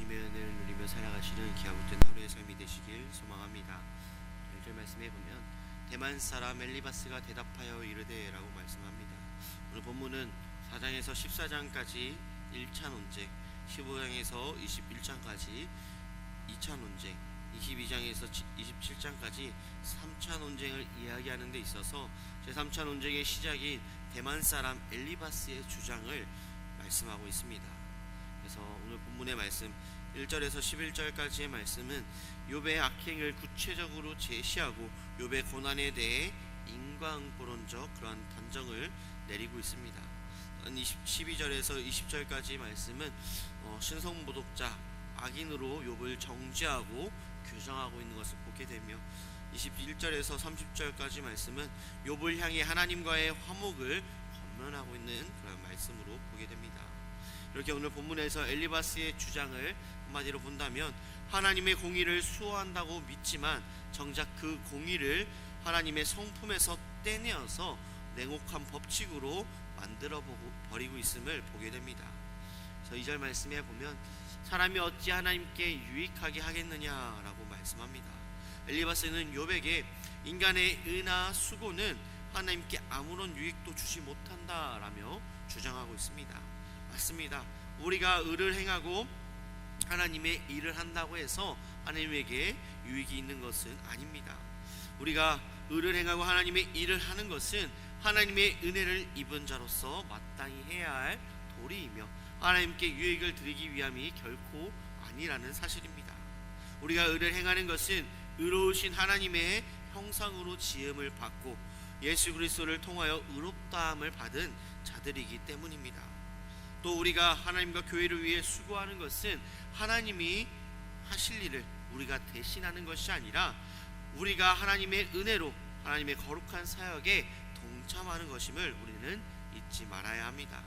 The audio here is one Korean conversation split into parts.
하나님의 은혜를 누리며 살아가시는 기아못된 하루의 삶이 되시길 소망합니다. 1절 말씀에 보면 대만 사람 엘리바스가 대답하여 이르되 라고 말씀합니다. 오늘 본문은 4장에서 14장까지 1차 논쟁, 15장에서 21장까지 2차 논쟁, 22장에서 27장까지 3차 논쟁을 이야기하는 데 있어서 제3차 논쟁의 시작인 대만 사람 엘리바스의 주장을 말씀하고 있습니다. 그래서 오늘 본문의 말씀 1절에서 11절까지의 말씀은 욥의 악행을 구체적으로 제시하고 욥의 고난에 대해 인과응보론적 그러한 단정을 내리고 있습니다. 12절에서 20절까지의 말씀은 신성모독자 악인으로 욥을 정죄하고 규정하고 있는 것을 보게 되며 21절에서 30절까지 말씀은 욥을 향해 하나님과의 화목을 권면하고 있는 그런 말씀으로 보게 됩니다. 이렇게 오늘 본문에서 엘리바스의 주장을 한마디로 본다면 하나님의 공의를 수호한다고 믿지만 정작 그 공의를 하나님의 성품에서 떼내어서 냉혹한 법칙으로 만들어 버리고 있음을 보게 됩니다. 그래서 2절 말씀에 보면 사람이 어찌 하나님께 유익하게 하겠느냐라고 말씀합니다. 엘리바스는 욥에게 인간의 의나 수고는 하나님께 아무런 유익도 주지 못한다라며 주장하고 있습니다. 맞습니다. 우리가 의를 행하고 하나님의 일을 한다고 해서 하나님에게 유익이 있는 것은 아닙니다. 우리가 의를 행하고 하나님의 일을 하는 것은 하나님의 은혜를 입은 자로서 마땅히 해야 할 도리이며 하나님께 유익을 드리기 위함이 결코 아니라는 사실입니다. 우리가 의를 행하는 것은 의로우신 하나님의 형상으로 지음을 받고 예수 그리스도를 통하여 의롭다함을 받은 자들이기 때문입니다. 또 우리가 하나님과 교회를 위해 수고하는 것은 하나님이 하실 일을 우리가 대신하는 것이 아니라 우리가 하나님의 은혜로 하나님의 거룩한 사역에 동참하는 것임을 우리는 잊지 말아야 합니다.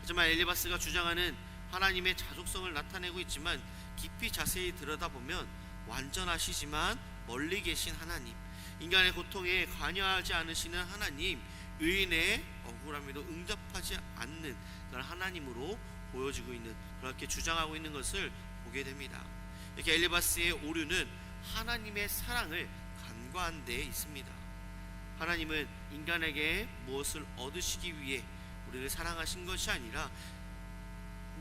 하지만 엘리바스가 주장하는 하나님의 자족성을 나타내고 있지만 깊이 자세히 들여다보면 완전하시지만 멀리 계신 하나님, 인간의 고통에 관여하지 않으시는 하나님, 의인의 억울함에도 응답하지 않는 그런 하나님으로 보여지고 있는, 그렇게 주장하고 있는 것을 보게 됩니다. 이렇게 엘리바스의 오류는 하나님의 사랑을 간과한 데 있습니다. 하나님은 인간에게 무엇을 얻으시기 위해 우리를 사랑하신 것이 아니라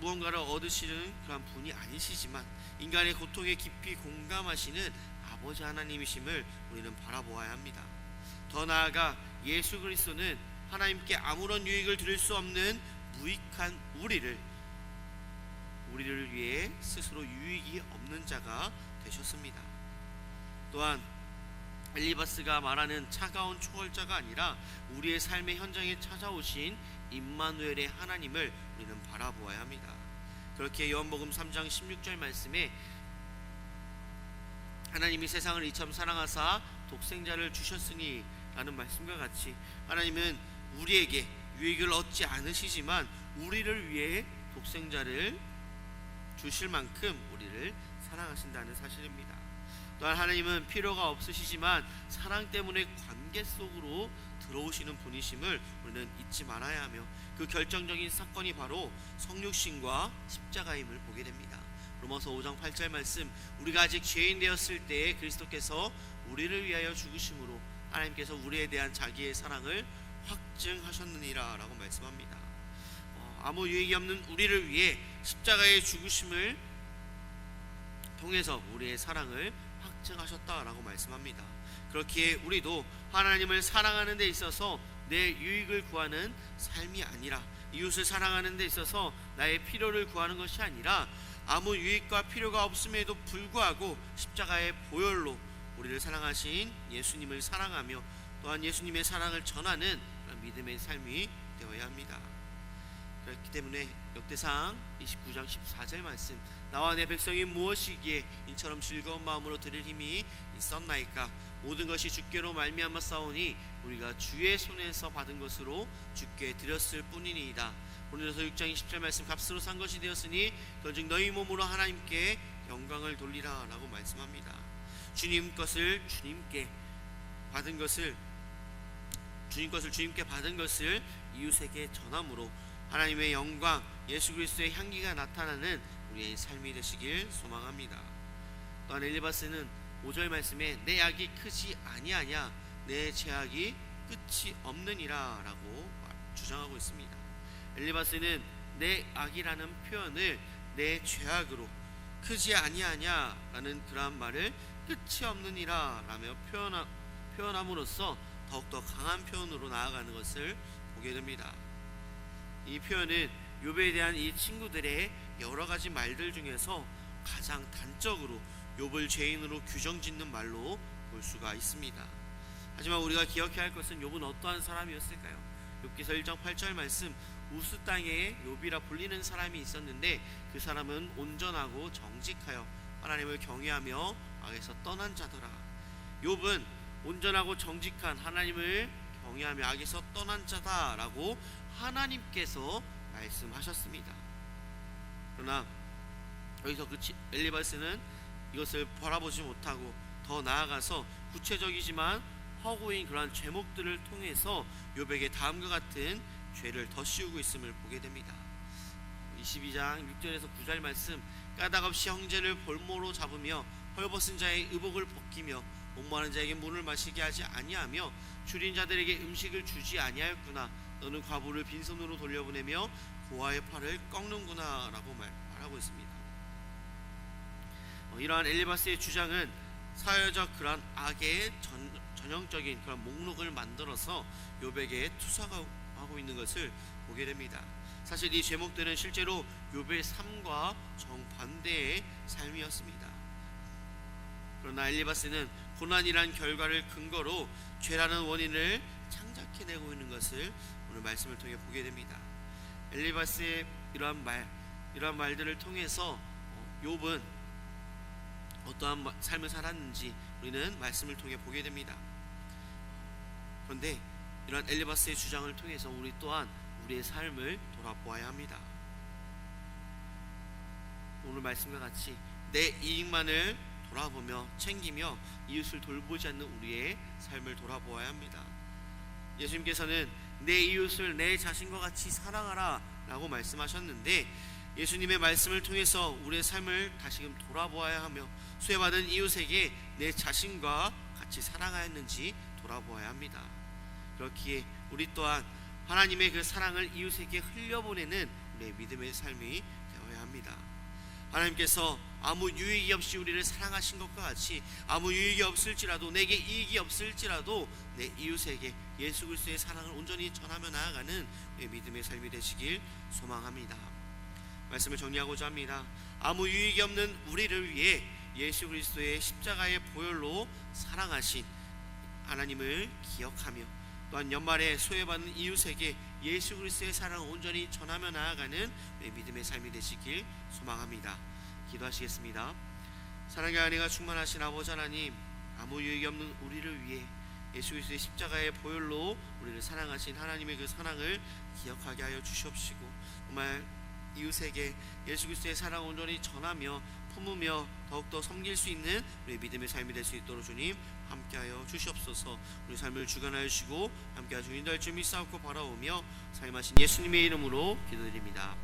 무언가를 얻으시는 그런 분이 아니시지만 인간의 고통에 깊이 공감하시는 아버지 하나님이심을 우리는 바라보아야 합니다. 더 나아가 예수 그리스도는 하나님께 아무런 유익을 드릴 수 없는 무익한 우리를 위해 스스로 유익이 없는 자가 되셨습니다. 또한 엘리바스가 말하는 차가운 초월자가 아니라 우리의 삶의 현장에 찾아오신 임마누엘의 하나님을 우리는 바라보아야 합니다. 그렇게 요한복음 3장 16절 말씀에 하나님이 세상을 이처럼 사랑하사 독생자를 주셨으니 라는 말씀과 같이 하나님은 우리에게 유익을 얻지 않으시지만 우리를 위해 독생자를 주실 만큼 우리를 사랑하신다는 사실입니다. 또한 하나님은 필요가 없으시지만 사랑 때문에 관계 속으로 들어오시는 분이심을 우리는 잊지 말아야 하며 그 결정적인 사건이 바로 성육신과 십자가임을 보게 됩니다. 로마서 5장 8절 말씀, 우리가 아직 죄인 되었을 때에 그리스도께서 우리를 위하여 죽으심으로 하나님께서 우리에 대한 자기의 사랑을 확증하셨느니라 라고 말씀합니다. 아무 유익이 없는 우리를 위해 십자가의 죽으심을 통해서 우리의 사랑을 확증하셨다라고 말씀합니다. 그렇기에 우리도 하나님을 사랑하는 데 있어서 내 유익을 구하는 삶이 아니라 이웃을 사랑하는 데 있어서 나의 필요를 구하는 것이 아니라 아무 유익과 필요가 없음에도 불구하고 십자가의 보혈로 우리를 사랑하신 예수님을 사랑하며 또한 예수님의 사랑을 전하는 믿음의 삶이 되어야 합니다. 그렇기 때문에 역대상 29장 14절 말씀, 나와 내 백성이 무엇이기에 이처럼 즐거운 마음으로 드릴 힘이 있었나이까? 모든 것이 주께로 말미암아 싸우니 우리가 주의 손에서 받은 것으로 주께 드렸을 뿐이니이다. 고린도서 6장 20절 말씀, 값으로 산 것이 되었으니 그즉 너희 몸으로 하나님께 영광을 돌리라 라고 말씀합니다. 주님 것을 주님께 받은 것을 주님께 받은 것을 이웃에게 전함으로 하나님의 영광, 예수 그리스도의 향기가 나타나는 우리의 삶이 되시길 소망합니다. 또한 엘리바스는 5절 말씀에 내 악이 크지 아니하냐 내 죄악이 끝이 없느니라 라고 주장하고 있습니다. 엘리바스는 내 악이라는 표현을 내 죄악으로 크지 아니하냐 라는 그러한 말을 끝이 없느니라 라며 표현함으로써 더욱더 강한 표현으로 나아가는 것을 보게 됩니다. 이 표현은 욥에 대한 이 친구들의 여러 가지 말들 중에서 가장 단적으로 욥을 죄인으로 규정짓는 말로 볼 수가 있습니다. 하지만 우리가 기억해야 할 것은 욥은 어떠한 사람이었을까요? 욥기서 1장 8절 말씀, 우스 땅에 욥이라 불리는 사람이 있었는데 그 사람은 온전하고 정직하여 하나님을 경외하며 악에서 떠난 자더라. 욥은 온전하고 정직한 하나님을 경외하며 악에서 떠난 자다라고 하나님께서 말씀하셨습니다. 그러나 여기서 엘리바스는 이것을 바라보지 못하고 더 나아가서 구체적이지만 허구인 그러한 죄목들을 통해서 욥에게 다음과 같은 죄를 더 씌우고 있음을 보게 됩니다. 22장 6절에서 9절 말씀, 까닭없이 형제를 볼모로 잡으며 헐벗은 자의 의복을 벗기며 목마른 자에게 물을 마시게 하지 아니하며 줄인 자들에게 음식을 주지 아니하였구나. 너는 과부를 빈손으로 돌려보내며 고아의 팔을 꺾는구나 라고 말하고 있습니다. 이러한 엘리바스의 주장은 사회적 그러한 악의 전형적인 그런 목록을 만들어서 욥에게 투사하고 있는 것을 보게 됩니다. 사실 이 제목들은 실제로 욥의 삶과 정반대의 삶이었습니다. 그러나 엘리바스는 고난이란 결과를 근거로 죄라는 원인을 창작해내고 있는 것을 오늘 말씀을 통해 보게 됩니다. 엘리바스의 이러한 말들을 통해서 욥은 어떠한 삶을 살았는지 우리는 말씀을 통해 보게 됩니다. 그런데 이러한 엘리바스의 주장을 통해서 우리 또한 우리의 삶을 돌아보아야 합니다. 오늘 말씀과 같이 내 이익만을 돌아보며 챙기며 이웃을 돌보지 않는 우리의 삶을 돌아보아야 합니다. 예수님께서는 내 이웃을 내 자신과 같이 사랑하라 라고 말씀하셨는데, 예수님의 말씀을 통해서 우리의 삶을 다시금 돌아보아야 하며 수혜받은 이웃에게 내 자신과 같이 사랑하였는지 돌아보아야 합니다. 그렇기에 우리 또한 하나님의 그 사랑을 이웃에게 흘려보내는 우리의 믿음의 삶이 되어야 합니다. 하나님께서 아무 유익이 없이 우리를 사랑하신 것과 같이 아무 유익이 없을지라도, 내게 이익이 없을지라도 내 이웃에게 예수 그리스도의 사랑을 온전히 전하며 나아가는 우리의 믿음의 삶이 되시길 소망합니다. 말씀을 정리하고자 합니다. 아무 유익이 없는 우리를 위해 예수 그리스도의 십자가의 보혈로 사랑하신 하나님을 기억하며 또한 연말에 소외받는 이웃에게 예수 그리스도의 사랑을 온전히 전하며 나아가는 믿음의 삶이 되시길 소망합니다. 기도하시겠습니다. 사랑의 은혜가 충만하신 아버지 하나님, 아무 유익이 없는 우리를 위해 예수 그리스도의 십자가의 보혈로 우리를 사랑하신 하나님의 그 사랑을 기억하게 하여 주시옵시고, 정말 이웃에게 예수 그리스도의 사랑을 온전히 전하며 품으며 더욱더 섬길 수 있는 우리 믿음의 삶이 될 수 있도록 주님 함께하여 주시옵소서. 우리 삶을 주관하여 주시고 함께하여 주님 달 줄 믿사옵고 바라오며 사임하신 예수님의 이름으로 기도드립니다.